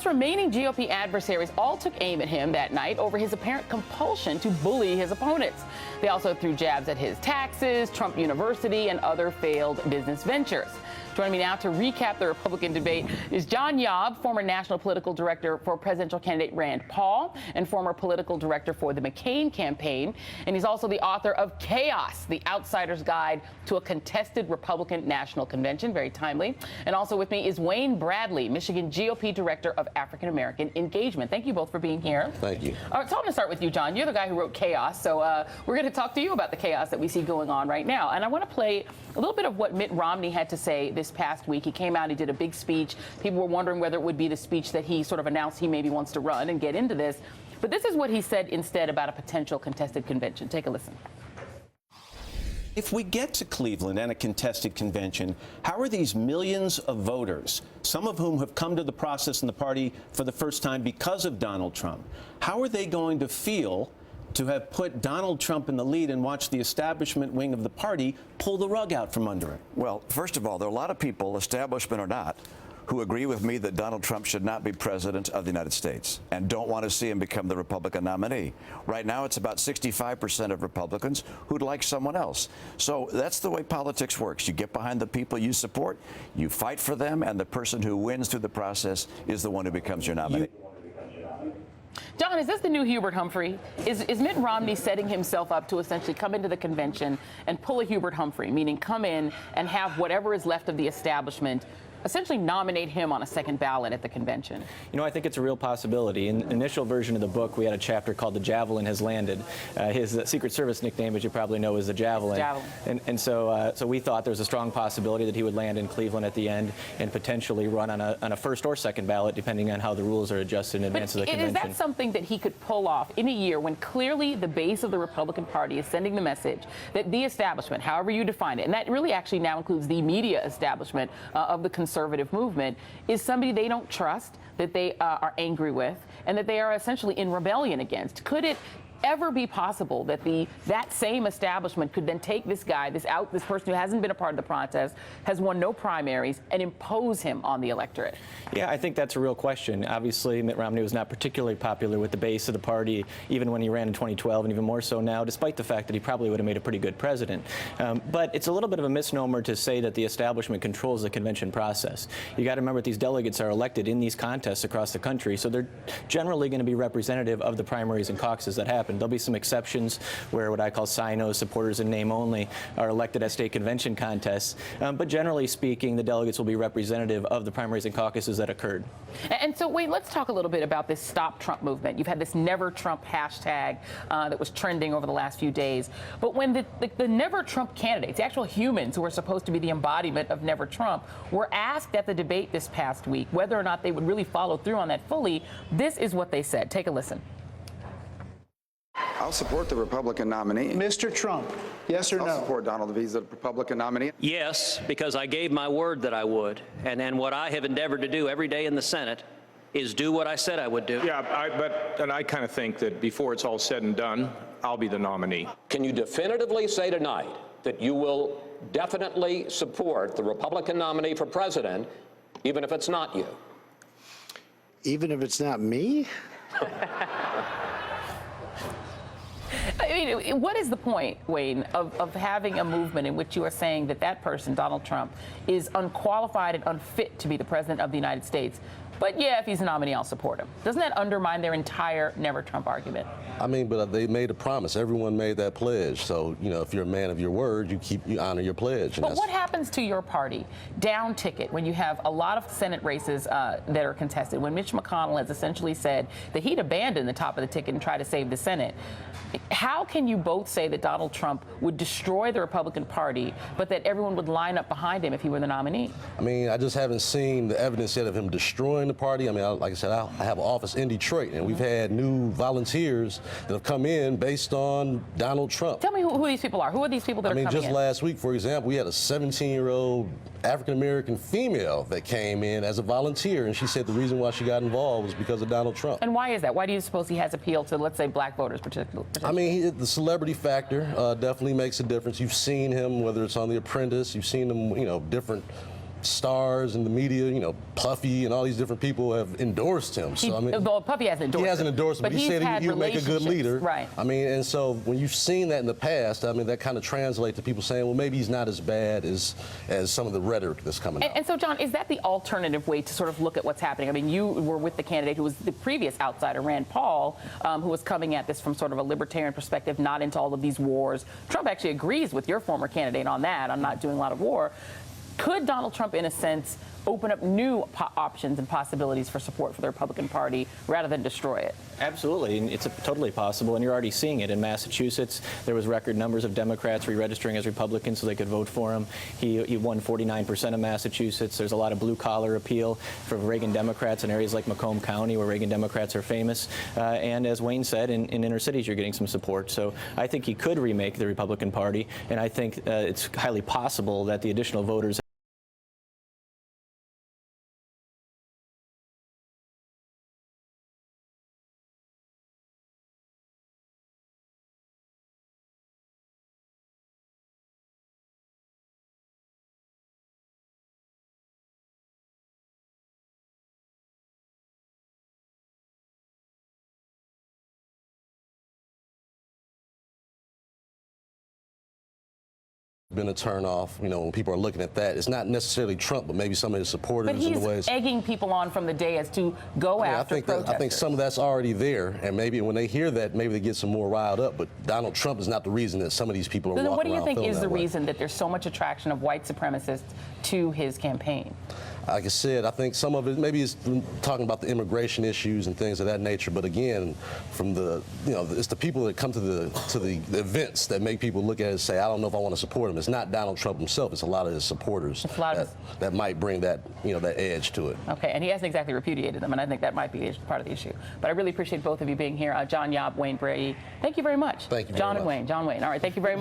Trump's remaining GOP adversaries all took aim at him that night over his apparent compulsion to bully his opponents. They also threw jabs at his taxes, Trump University, and other failed business ventures. Joining me now to recap the Republican debate is John Yob, former national political director for presidential candidate Rand Paul and former political director for the McCain campaign. And he's also the author of Chaos, The Outsider's Guide to a Contested Republican National Convention. Very timely. And also with me is Wayne Bradley, Michigan GOP Director of African American Engagement. Thank you both for being here. Thank you. All right, so I'm going to start with you, John. You're the guy who wrote Chaos. So we're going to talk to you about the chaos that we see going on right now. And I want to play a little bit of what Mitt Romney had to say this past week. He came out, he did a big speech. People were wondering whether it would be the speech that he sort of announced he maybe wants to run and get into this. But this is what he said instead about a potential contested convention. Take a listen. If we get to Cleveland and a contested convention, how are these millions of voters, some of whom have come to the process in the party for the first time because of Donald Trump, how are they going to feel to have put Donald Trump in the lead and watch the establishment wing of the party pull the rug out from under it? Well, first of all, there are a lot of people, establishment or not, who agree with me that Donald Trump should not be president of the United States and don't want to see him become the Republican nominee. Right now, it's about 65% of Republicans who'd like someone else. So that's the way politics works. You get behind the people you support, you fight for them, and the person who wins through the process is the one who becomes your nominee. John, is this the new Hubert Humphrey? Is Mitt Romney setting himself up to essentially come into the convention and pull a Hubert Humphrey, meaning come in and have whatever is left of the establishment essentially nominate him on a second ballot at the convention? You know, I think it's a real possibility. In the initial version of the book, we had a chapter called The Javelin Has Landed. His Secret Service nickname, as you probably know, is the Javelin. And so we thought there was a strong possibility that he would land in Cleveland at the end and potentially run on a first or second ballot, depending on how the rules are adjusted in advance of the convention. Is that something that he could pull off in a year when clearly the base of the Republican Party is sending the message that the establishment, however you define it, and that really actually now includes the media establishment of the conservative movement, is somebody they don't trust, that they are angry with, and that they are essentially in rebellion against? Could it ever be possible that that same establishment could then take this guy, this person who hasn't been a part of the process, has won no primaries, and impose him on the electorate? Yeah, I think that's a real question. Obviously, Mitt Romney was not particularly popular with the base of the party, even when he ran in 2012, and even more so now, despite the fact that he probably would have made a pretty good president. But it's a little bit of a misnomer to say that the establishment controls the convention process. You got to remember that these delegates are elected in these contests across the country, so they're generally going to be representative of the primaries and caucuses that happen. There'll be some exceptions where what I call SINOs, supporters in name only, are elected at state convention contests. But generally speaking, the delegates will be representative of the primaries and caucuses that occurred. And so, Wayne, let's talk a little bit about this Stop Trump movement. You've had this Never Trump hashtag that was trending over the last few days. But when the Never Trump candidates, the actual humans who are supposed to be the embodiment of Never Trump, were asked at the debate this past week whether or not they would really follow through on that fully, this is what they said. Take a listen. I'll support the Republican nominee. Mr. Trump, yes or no? I'll support Donald if he's the Republican nominee. Yes, because I gave my word that I would. And what I have endeavored to do every day in the Senate is do what I said I would do. Yeah, but I kind of think that before it's all said and done, I'll be the nominee. Can you definitively say tonight that you will definitely support the Republican nominee for president, even if it's not you? Even if it's not me? I mean, what is the point, Wayne, of having a movement in which you are saying that that person, Donald Trump, is unqualified and unfit to be the president of the United States? But yeah, if he's a nominee, I'll support him. Doesn't that undermine their entire Never Trump argument? I mean, but they made a promise. Everyone made that pledge. So, you know, if you're a man of your word, you honor your pledge. But what happens to your party down ticket when you have a lot of Senate races that are contested, when Mitch McConnell has essentially said that he'd abandon the top of the ticket and try to save the Senate? How can you both say that Donald Trump would destroy the Republican Party, but that everyone would line up behind him if he were the nominee? I mean, I just haven't seen the evidence yet of him destroying the party. I mean, like I said, I have an office in Detroit, and we've had new volunteers that have come in based on Donald Trump. Tell me who these people are. Who are these people that are coming in? I mean, just last week, for example, we had a 17-year-old African-American female that came in as a volunteer, and she said the reason why she got involved was because of Donald Trump. And why is that? Why do you suppose he has appeal to, let's say, black voters particularly? I mean, the celebrity factor definitely makes a difference. You've seen him, whether it's on The Apprentice, you've seen him, you know, different stars in the media, you know, Puffy and all these different people have endorsed him. So I mean, well, Puffy hasn't endorsed he hasn't endorsed him, but he said he'll make a good leader. Right. I mean, and so when you've seen that in the past, I mean, that kind of translates to people saying, well, maybe he's not as bad as some of the rhetoric that's coming out. And so, John, is that the alternative way to sort of look at what's happening? I mean, you were with the candidate who was the previous outsider, Rand Paul, who was coming at this from sort of a libertarian perspective, not into all of these wars. Trump actually agrees with your former candidate on that, on not doing a lot of war. Could Donald Trump, in a sense, open up new options and possibilities for support for the Republican Party rather than destroy it? Absolutely, and it's totally possible, and you're already seeing it in Massachusetts. There was record numbers of Democrats re-registering as Republicans so they could vote for him. He won 49% of Massachusetts. There's a lot of blue-collar appeal for Reagan Democrats in areas like Macomb County, where Reagan Democrats are famous. And as Wayne said, in inner cities, you're getting some support. So I think he could remake the Republican Party, and I think it's highly possible that the additional voters been a turnoff, you know, when people are looking at that. It's not necessarily Trump, but maybe some of his supporters But in the he's ways. egging people on from the dais to go after protesters. I think some of that's already there, and maybe when they hear that, maybe they get some more riled up. But Donald Trump is not the reason that some of these people are walking around. What do you think is the way. reason that there's so much attraction of white supremacists to his campaign? Like I said, I think some of it maybe is talking about the immigration issues and things of that nature. But again, from the, you know, it's the people that come to the events that make people look at it and say, I don't know if I want to support him. It's not Donald Trump himself. It's a lot of his supporters that might bring that, you know, that edge to it. Okay, and he hasn't exactly repudiated them, and I think that might be part of the issue. But I really appreciate both of you being here. John Yob, Wayne Brady, thank you very much. Thank you very John much. and Wayne. John Wayne. All right, thank you very much.